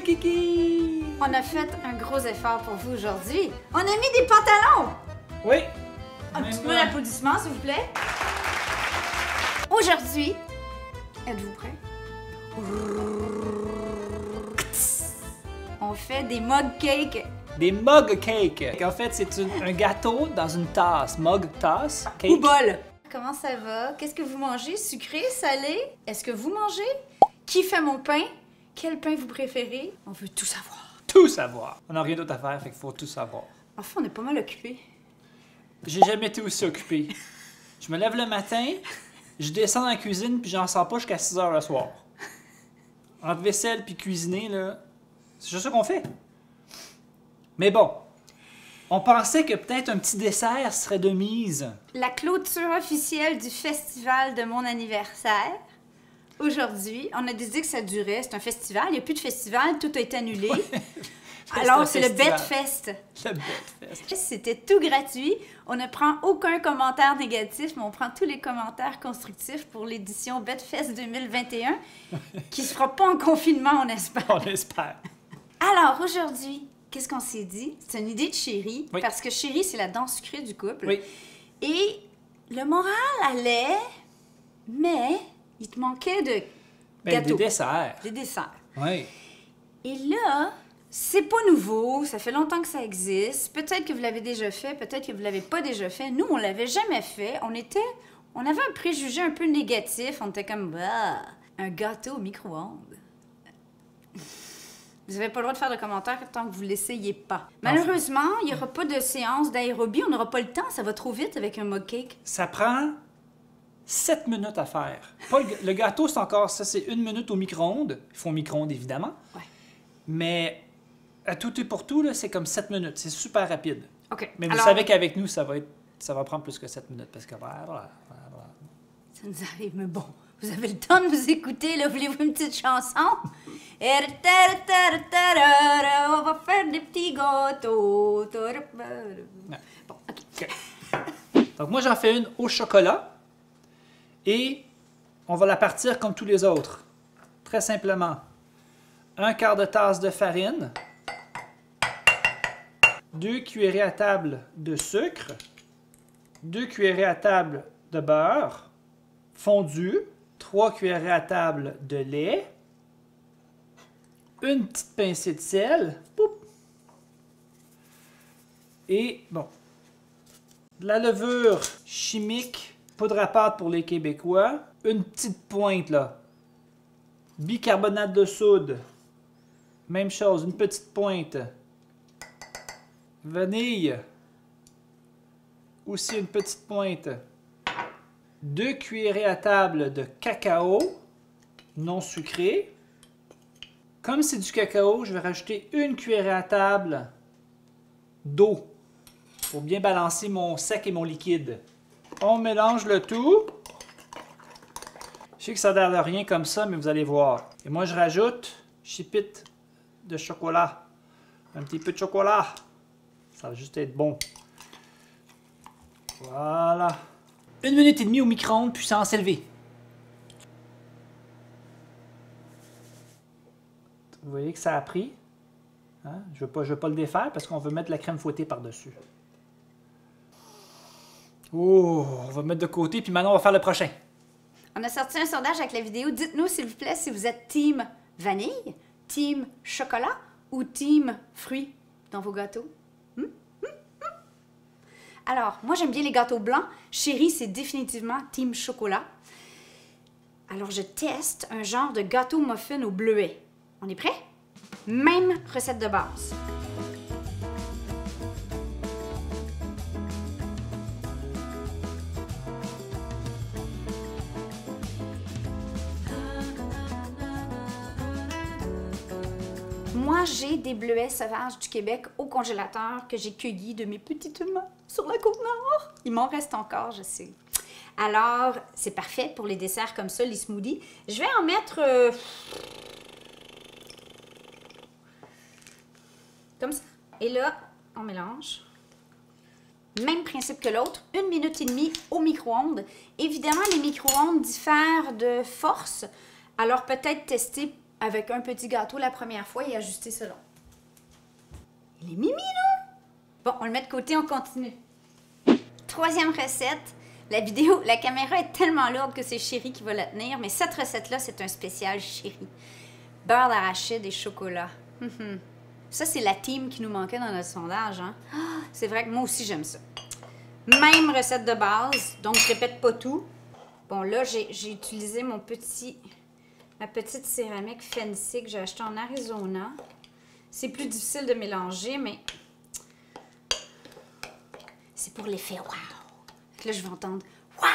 Kiki! On a fait un gros effort pour vous aujourd'hui. On a mis des pantalons! Oui. Un petit peu d'applaudissements, s'il vous plaît. Aujourd'hui, êtes-vous prêts? On fait des mug cakes. Des mug cakes. En fait, c'est un gâteau dans une tasse. Mug, tasse, cake. Ou bol. Comment ça va? Qu'est-ce que vous mangez? Sucré, salé? Est-ce que vous mangez? Qui fait mon pain? Quel pain vous préférez? On veut tout savoir. Tout savoir. On n'a rien d'autre à faire, fait qu'il faut tout savoir. Enfin, on est pas mal occupés. J'ai jamais été aussi occupé. Je me lève le matin, je descends dans la cuisine, puis j'en sors pas jusqu'à 6 h le soir. Entre vaisselle puis cuisiner, là, c'est juste ça qu'on fait. Mais bon, on pensait que peut-être un petit dessert serait de mise. La clôture officielle du festival de mon anniversaire. Aujourd'hui, on a décidé que ça durait. C'est un festival. Il n'y a plus de festival. Tout a été annulé. Alors, c'est le BETFest. Le BETFest. C'était tout gratuit. On ne prend aucun commentaire négatif, mais on prend tous les commentaires constructifs pour l'édition BETFest 2021, qui ne se fera pas en confinement, on espère. On espère. Alors, aujourd'hui, qu'est-ce qu'on s'est dit? C'est une idée de Chérie, Oui. parce que Chérie, c'est la danse sucrée du couple. Oui. Et le moral allait, mais il te manquait de Ben, gâteaux. des desserts. Des desserts. Oui. Et là, c'est pas nouveau, ça fait longtemps que ça existe. Peut-être que vous l'avez déjà fait, peut-être que vous l'avez pas déjà fait. Nous, on l'avait jamais fait. On avait un préjugé un peu négatif. On était comme, bah, un gâteau au micro-ondes. Vous n'avez pas le droit de faire de commentaires tant que vous ne l'essayez pas. Malheureusement, il n'y aura pas de séance d'aérobie. On n'aura pas le temps. Ça va trop vite avec un mug cake. Ça prend 7 minutes à faire. Pas le gâteau, c'est encore ça, c'est 1 minute au micro-ondes. Il faut au micro-ondes, évidemment. Ouais. Mais à tout et pour tout, là, c'est comme 7 minutes. C'est super rapide. OK. Mais vous Alors, savez qu'avec nous, ça va prendre plus que 7 minutes. Parce que voilà. ça nous arrive, mais bon. Vous avez le temps de nous écouter, là. Voulez-vous une petite chanson? On va faire des petits gâteaux. Bon, OK. OK. Donc moi, j'en fais une au chocolat. Et on va la partir comme tous les autres. Très simplement. 1/4 de tasse de farine. 2 cuillerées à table de sucre. 2 cuillerées à table de beurre fondu. 3 cuillerées à table de lait. Une petite pincée de sel. Poup. Et, bon, de la levure chimique, poudre à pâte pour les Québécois. Une petite pointe, là. Bicarbonate de soude. Même chose, une petite pointe. Vanille. Aussi une petite pointe. 2 cuillerées à table de cacao non sucré. Comme c'est du cacao, je vais rajouter 1 cuillerée à table d'eau pour bien balancer mon sec et mon liquide. On mélange le tout. Je sais que ça a l'air de rien comme ça, mais vous allez voir. Et moi, je rajoute chipite de chocolat. Un petit peu de chocolat. Ça va juste être bon. Voilà. 1 minute et demie au micro-ondes, puissance élevée. Vous voyez que ça a pris. Hein? Je ne veux pas le défaire parce qu'on veut mettre la crème fouettée par-dessus. Oh, on va mettre de côté, puis maintenant on va faire le prochain. On a sorti un sondage avec la vidéo. Dites-nous, s'il vous plaît, si vous êtes team vanille, team chocolat ou team fruits dans vos gâteaux. Alors, moi, j'aime bien les gâteaux blancs. Chérie, c'est définitivement team chocolat. Alors, je teste un genre de gâteau muffin au bleuet. On est prêt? Même recette de base. Moi, j'ai des bleuets sauvages du Québec au congélateur que j'ai cueillis de mes petites mains sur la Côte-Nord. Il m'en reste encore, je sais. Alors, c'est parfait pour les desserts comme ça, les smoothies. Je vais en mettre... comme ça. Et là, on mélange. Même principe que l'autre. 1 minute et demie au micro-ondes. Évidemment, les micro-ondes diffèrent de force. Alors, peut-être tester avec un petit gâteau la première fois et ajuster selon. Il est mimi, là! Bon, on le met de côté, on continue. Troisième recette. La caméra est tellement lourde que c'est Chérie qui va la tenir, mais cette recette-là, c'est un spécial Chérie. Beurre d'arachide et chocolat. Ça, c'est la team qui nous manquait dans notre sondage, hein? C'est vrai que moi aussi, j'aime ça. Même recette de base, donc je répète pas tout. Bon, là, j'ai utilisé ma petite céramique Fancy que j'ai achetée en Arizona. C'est plus difficile de mélanger, mais c'est pour l'effet wow. Là, je vais entendre wow!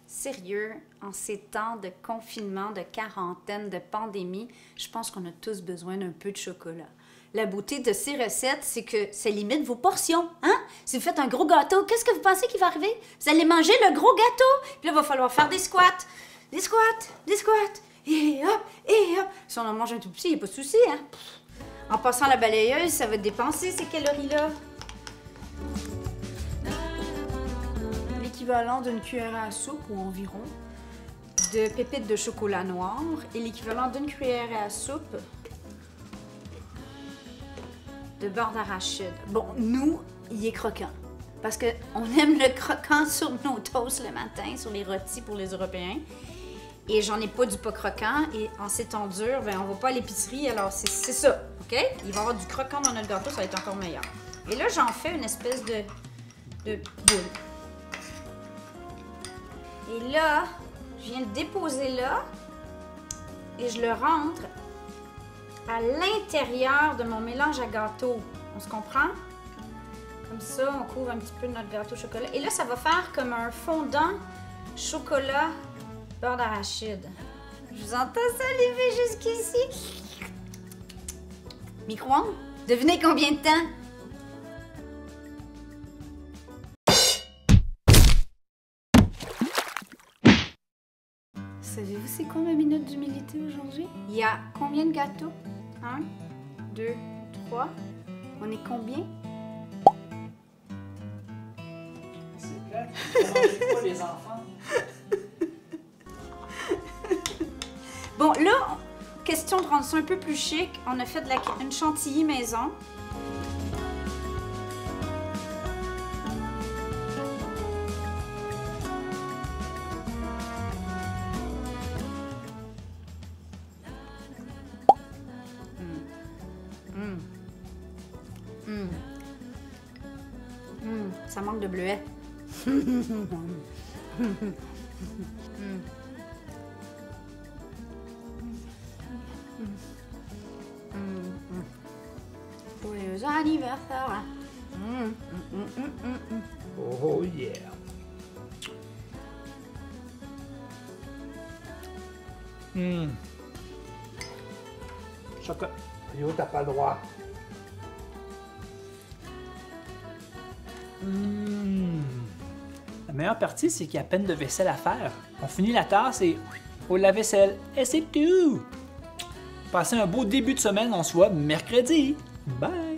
Sérieux, en ces temps de confinement, de quarantaine, de pandémie, je pense qu'on a tous besoin d'un peu de chocolat. La beauté de ces recettes, c'est que ça limite vos portions, hein? Si vous faites un gros gâteau, qu'est-ce que vous pensez qui va arriver? Vous allez manger le gros gâteau! Puis là, il va falloir faire des squats! Des squats! Des squats! Et hop! Et hop! Si on en mange un tout petit, il n'y a pas de souci, hein? En passant la balayeuse, ça va dépenser ces calories-là. L'équivalent d'une cuillère à soupe ou environ de pépites de chocolat noir et l'équivalent d'une cuillère à soupe de beurre d'arachide. Bon, nous, il est croquant. Parce qu'on aime le croquant sur nos toasts le matin, sur les rôtis pour les Européens. Et j'en ai pas du pas croquant. Et en ces temps durs, ben, on va pas à l'épicerie, alors c'est ça, OK? Il va y avoir du croquant dans notre gâteau, ça va être encore meilleur. Et là, j'en fais une espèce de boule. Et là, je viens le déposer là et je le rentre à l'intérieur de mon mélange à gâteau. On se comprend? Comme ça, on couvre un petit peu de notre gâteau au chocolat. Et là, ça va faire comme un fondant chocolat beurre d'arachide. Je vous entends saliver jusqu'ici. Micro-ondes? Devinez combien de temps? Savez-vous c'est quoi ma minute d'humilité aujourd'hui? Il y a combien de gâteaux? 1, 2, 3. On est combien? C'est clair. Vous mangez pas les enfants? Bon, là, question de rendre ça un peu plus chic, on a fait une chantilly maison. Ça manque de bleuet. Joyeux anniversaire. Oh yeah. Chocolat. Yo, t'as pas le droit. La meilleure partie, c'est qu'il y a à peine de vaisselle à faire. On finit la tasse et au lave-vaisselle. Et c'est tout! Passez un beau début de semaine, on se voit mercredi. Bye!